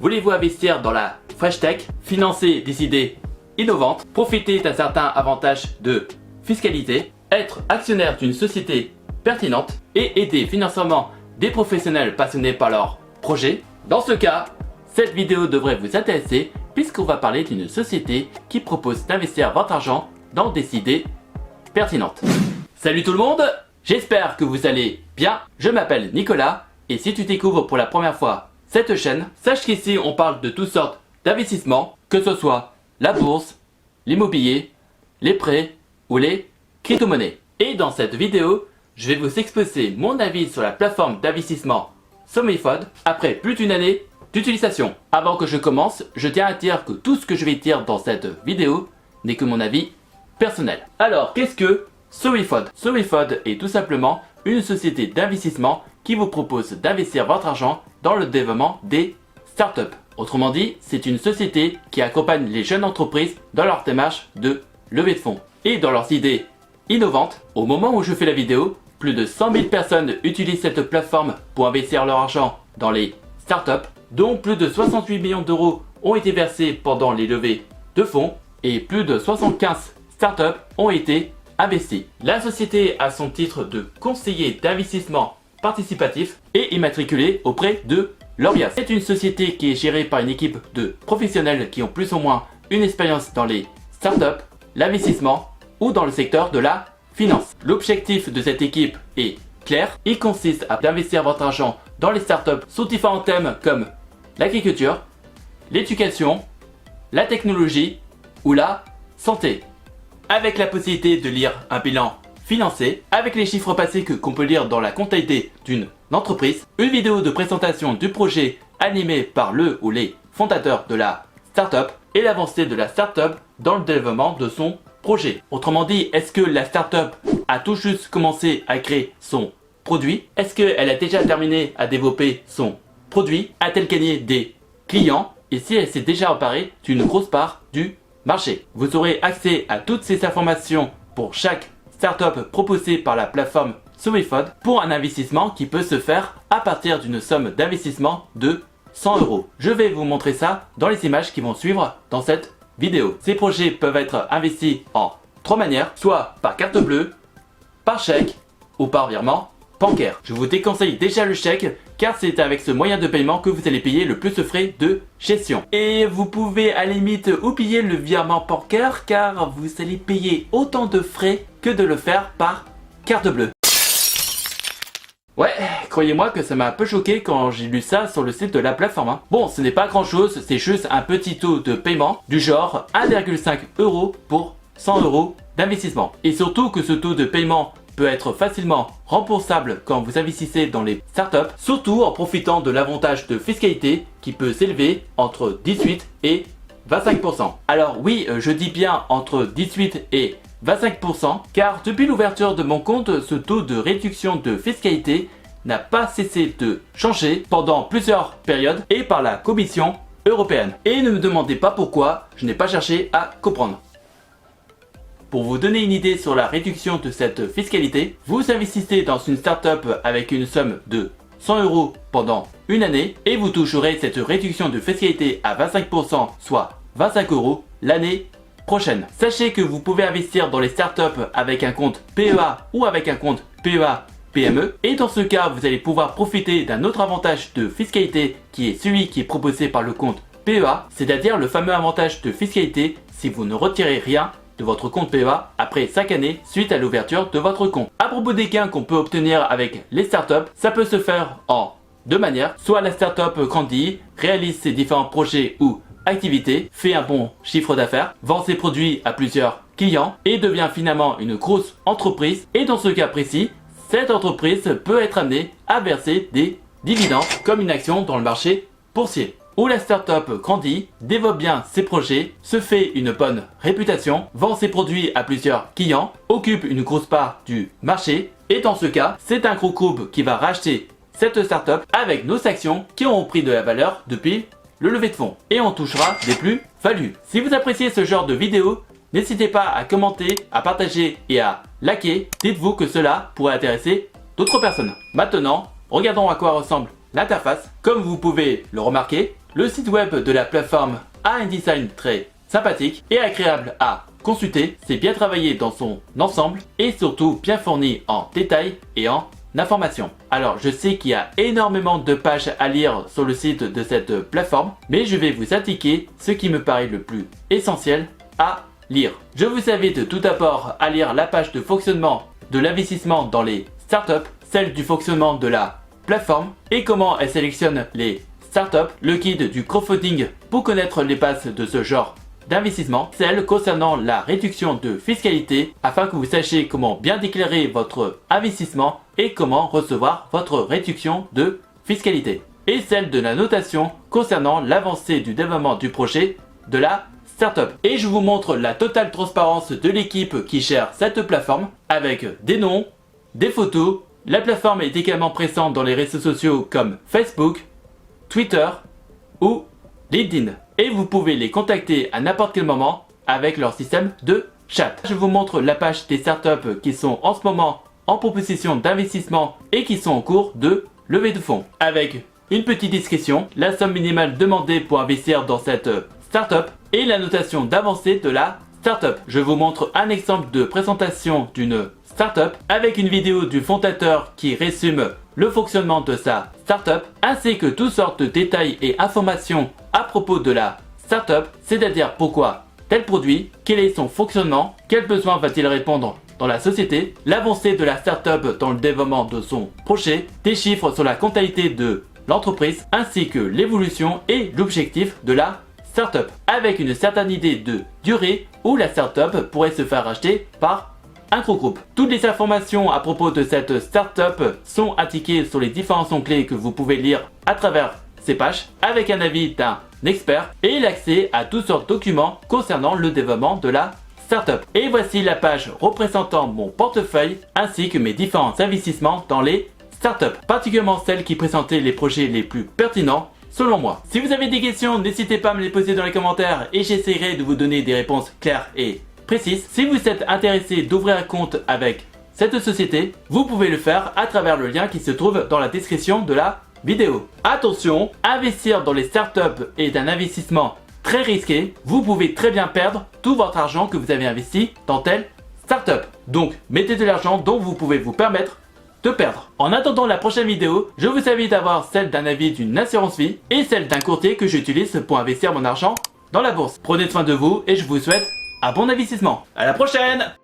Voulez-vous investir dans la Fresh Tech, financer des idées innovantes, profiter d'un certain avantage de fiscalité, être actionnaire d'une société pertinente et aider financièrement des professionnels passionnés par leur projet? Dans ce cas, cette vidéo devrait vous intéresser puisqu'on va parler d'une société qui propose d'investir votre argent dans des idées pertinentes. Salut tout le monde, j'espère que vous allez bien. Je m'appelle Nicolas et si tu découvres pour la première fois cette chaîne, sache qu'ici on parle de toutes sortes d'investissements, que ce soit la bourse, l'immobilier, les prêts ou les crypto-monnaies. Et dans cette vidéo, je vais vous exposer mon avis sur la plateforme d'investissement SoMeFod après plus d'une année d'utilisation. Avant que je commence, je tiens à dire que tout ce que je vais dire dans cette vidéo n'est que mon avis personnel. Alors, qu'est-ce que SoMeFod? SoMeFod est tout simplement une société d'investissement qui vous propose d'investir votre argent dans le développement des startups. Autrement dit, c'est une société qui accompagne les jeunes entreprises dans leur démarche de levée de fonds et dans leurs idées innovantes. Au moment où je fais la vidéo, plus de 100 000 personnes utilisent cette plateforme pour investir leur argent dans les startups, dont plus de 68 millions d'euros ont été versés pendant les levées de fonds et plus de 75 startups ont été investies. La société a son titre de conseiller d'investissement participatif et immatriculé auprès de l'ORIAS. C'est une société qui est gérée par une équipe de professionnels qui ont plus ou moins une expérience dans les startups, l'investissement ou dans le secteur de la finance. L'objectif de cette équipe est clair. Il consiste à investir votre argent dans les startups sous différents thèmes comme l'agriculture, l'éducation, la technologie ou la santé. Avec la possibilité de lire un bilan financier, avec les chiffres passés qu'on peut lire dans la comptabilité d'une entreprise, une vidéo de présentation du projet animée par le ou les fondateurs de la startup et l'avancée de la startup dans le développement de son projet. Autrement dit, est-ce que la startup a tout juste commencé à créer son produit? Est-ce qu'elle a déjà terminé à développer son produit? A-t-elle gagné des clients? Et si elle s'est déjà emparée d'une grosse part du marché? Vous aurez accès à toutes ces informations pour chaque startup proposée par la plateforme SoMeFod pour un investissement qui peut se faire à partir d'une somme d'investissement de 100 €. Je vais vous montrer ça dans les images qui vont suivre dans cette vidéo. Ces projets peuvent être investis en 3 manières, soit par carte bleue, par chèque ou par virement bancaire. Je vous déconseille déjà le chèque car c'est avec ce moyen de paiement que vous allez payer le plus de frais de gestion. Et vous pouvez à la limite oublier le virement bancaire car vous allez payer autant de frais que de le faire par carte bleue. Ouais, croyez-moi que ça m'a un peu choqué quand j'ai lu ça sur le site de la plateforme. Bon, ce n'est pas grand chose, c'est juste un petit taux de paiement du genre 1,5 € pour 100 € d'investissement. Et surtout que ce taux de paiement peut être facilement remboursable quand vous investissez dans les startups, surtout en profitant de l'avantage de fiscalité qui peut s'élever entre 18 et 25%. Alors oui, je dis bien entre 18 et 25% car depuis l'ouverture de mon compte, ce taux de réduction de fiscalité n'a pas cessé de changer pendant plusieurs périodes et par la Commission européenne. Et ne me demandez pas pourquoi, je n'ai pas cherché à comprendre. Pour vous donner une idée sur la réduction de cette fiscalité, vous investissez dans une startup avec une somme de 100 € pendant une année et vous toucherez cette réduction de fiscalité à 25%, soit 25 € l'année prochaine. Sachez que vous pouvez investir dans les startups avec un compte PEA ou avec un compte PEA PME et dans ce cas vous allez pouvoir profiter d'un autre avantage de fiscalité qui est celui qui est proposé par le compte PEA, c'est-à-dire le fameux avantage de fiscalité si vous ne retirez rien de votre compte PEA après 5 années suite à l'ouverture de votre compte. À propos des gains qu'on peut obtenir avec les startups, ça peut se faire en deux manières. Soit la startup grandit, réalise ses différents projets ou activités, fait un bon chiffre d'affaires, vend ses produits à plusieurs clients et devient finalement une grosse entreprise. Et dans ce cas précis, cette entreprise peut être amenée à verser des dividendes comme une action dans le marché boursier. Où la startup grandit, développe bien ses projets, se fait une bonne réputation, vend ses produits à plusieurs clients, occupe une grosse part du marché et dans ce cas, c'est un gros groupe qui va racheter cette startup avec nos actions qui auront pris de la valeur depuis le lever de fonds et on touchera des plus-values. Si vous appréciez ce genre de vidéo, n'hésitez pas à commenter, à partager et à liker. Dites-vous que cela pourrait intéresser d'autres personnes. Maintenant, regardons à quoi ressemble l'interface. Comme vous pouvez le remarquer, Le site web de la plateforme a un design très sympathique et agréable à consulter. C'est bien travaillé dans son ensemble et surtout bien fourni en détails et en informations. Alors je sais qu'il y a énormément de pages à lire sur le site de cette plateforme, mais je vais vous indiquer ce qui me paraît le plus essentiel à lire. Je vous invite tout d'abord à lire la page de fonctionnement de l'investissement dans les startups, celle du fonctionnement de la plateforme et comment elle sélectionne les startups, le guide du crowdfunding pour connaître les bases de ce genre d'investissement, celle concernant la réduction de fiscalité afin que vous sachiez comment bien déclarer votre investissement et comment recevoir votre réduction de fiscalité, et celle de la notation concernant l'avancée du développement du projet de la startup. Et je vous montre la totale transparence de l'équipe qui gère cette plateforme avec des noms, des photos. La plateforme est également présente dans les réseaux sociaux comme Facebook, Twitter ou LinkedIn. Et vous pouvez les contacter à n'importe quel moment avec leur système de chat. Je vous montre la page des startups qui sont en ce moment en proposition d'investissement et qui sont en cours de levée de fonds. Avec une petite description, la somme minimale demandée pour investir dans cette startup et la notation d'avancée de la startup. Je vous montre un exemple de présentation d'une startup avec une vidéo du fondateur qui résume le fonctionnement de sa startup ainsi que toutes sortes de détails et informations à propos de la startup, c'est-à-dire pourquoi tel produit, quel est son fonctionnement, quels besoins va-t-il répondre dans la société, l'avancée de la startup dans le développement de son projet, des chiffres sur la comptabilité de l'entreprise ainsi que l'évolution et l'objectif de la startup avec une certaine idée de durée où la startup pourrait se faire racheter par un gros groupe. Toutes les informations à propos de cette startup sont indiquées sur les différents onglets que vous pouvez lire à travers ces pages avec un avis d'un expert et l'accès à toutes sortes de documents concernant le développement de la startup. Et voici la page représentant mon portefeuille ainsi que mes différents investissements dans les startups, particulièrement celles qui présentaient les projets les plus pertinents selon moi. Si vous avez des questions, n'hésitez pas à me les poser dans les commentaires et j'essaierai de vous donner des réponses claires et précises. Si vous êtes intéressé d'ouvrir un compte avec cette société, vous pouvez le faire à travers le lien qui se trouve dans la description de la vidéo. Attention, investir dans les startups est un investissement très risqué. Vous pouvez très bien perdre tout votre argent que vous avez investi dans telle startup. Donc, mettez de l'argent dont vous pouvez vous permettre de perdre. En attendant la prochaine vidéo, je vous invite à voir celle d'un avis d'une assurance vie et celle d'un courtier que j'utilise pour investir mon argent dans la bourse. Prenez soin de vous et je vous souhaite un bon investissement. À la prochaine!